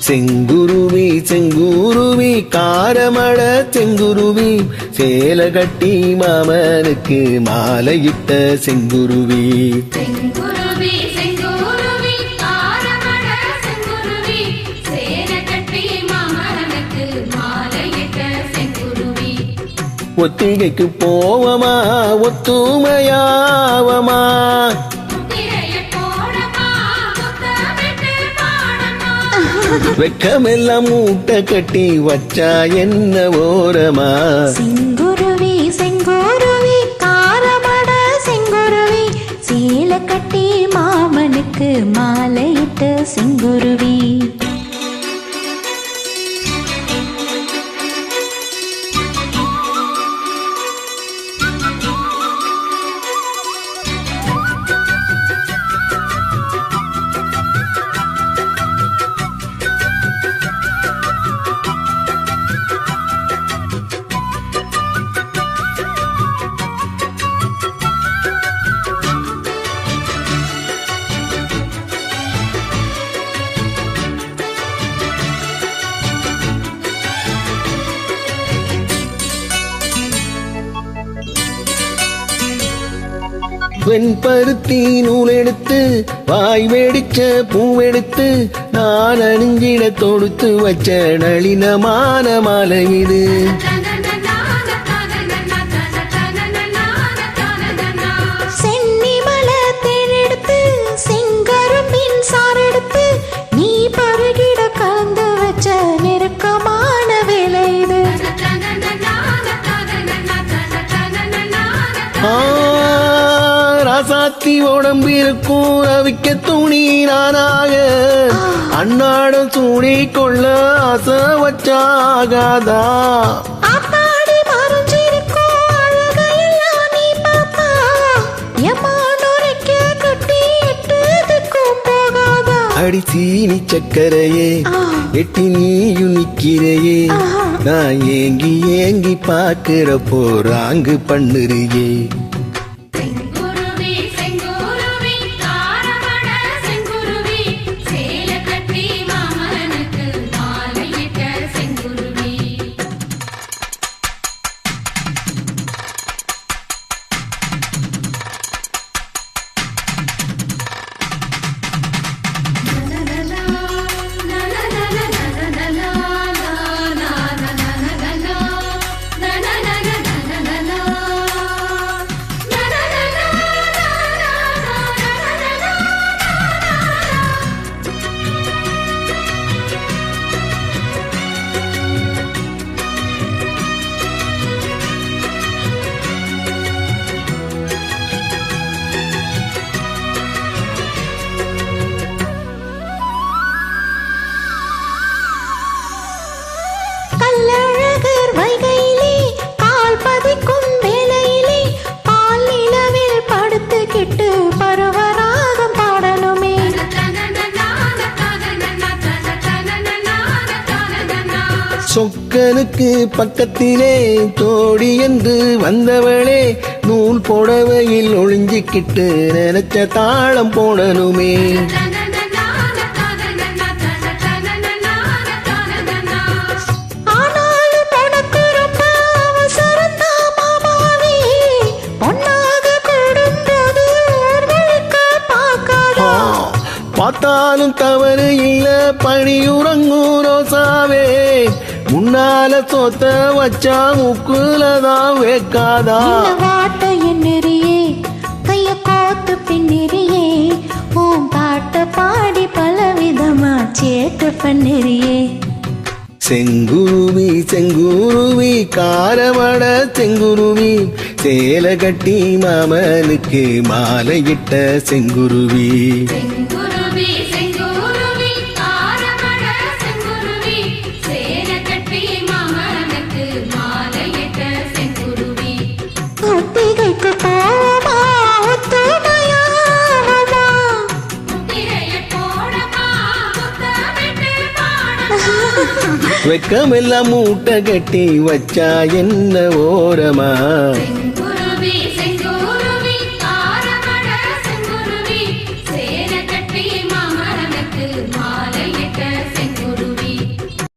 செங்குருவி செங்குருவி காரமட செங்குருவி சேல கட்டி மாமனுக்கு மாலையிட்ட செங்குருவி செங்குருவி செங்குருவி காரமட செங்குருவி சேல கட்டி மாமனுக்கு மாலையிட்ட செங்குருவி ஒத்திகைக்கு போவமா ஒத்துமையாவமா வெக்கமெல்லாம் மூட்டை கட்டி வச்சா என்ன ஓரமா செங்குருவி செங்குருவி காரமட செங்குருவி சேல கட்டி மாமனுக்கு மாலையிட்ட செங்குருவி வெண்பருத்தி நூல் எடுத்து வாய் வெடிச்ச பூவெடுத்து நான் அணிஞ்சிட தொடுத்து வச்ச நளினமான மாலை இது சென்னிமல தேனெடுத்து செங்கரும்பின் சாரெடுத்து நீ பருகிட கலந்து வச்ச நெருக்கமான வேலை இது ராசாத்தி உடம்பிருக்கும் ரவிக்க துணி நானாக அன்னாடம் சூடி கொள்ள ஆசை வச்சாகாதா அடி சீனி சக்கரையே எட்டி நீயும் நிக்கிறையே நான் ஏங்கி ஏங்கி பாக்குற போறாங்கு பண்ணுறியே சொக்கனுக்கு பக்கத்திலே தோடி என்று வந்தவளே நூல் புடவையில் ஒளிஞ்சிக்கிட்டு நினைச்ச தாளம் போடணுமே பார்த்தாலும் தவறு இல்ல பணியுறங்கும் ரோசாவே முன்னால சொத்த வச்சா முக்குலதான் வைக்காதா வாட்ட என்னறியே கைய கோத்து பின்னிறியே ஓம் பாட்ட பாடி பலவிதமா சேட்டு பண்ணிறியே செங்குருவி செங்குருவி காரமட செங்குருவி சேல கட்டி மாமனுக்கு மாலையிட்ட செங்குருவி வெக்கமெல்லாம் மூட்டை கட்டி வச்சா என்ன ஓரமா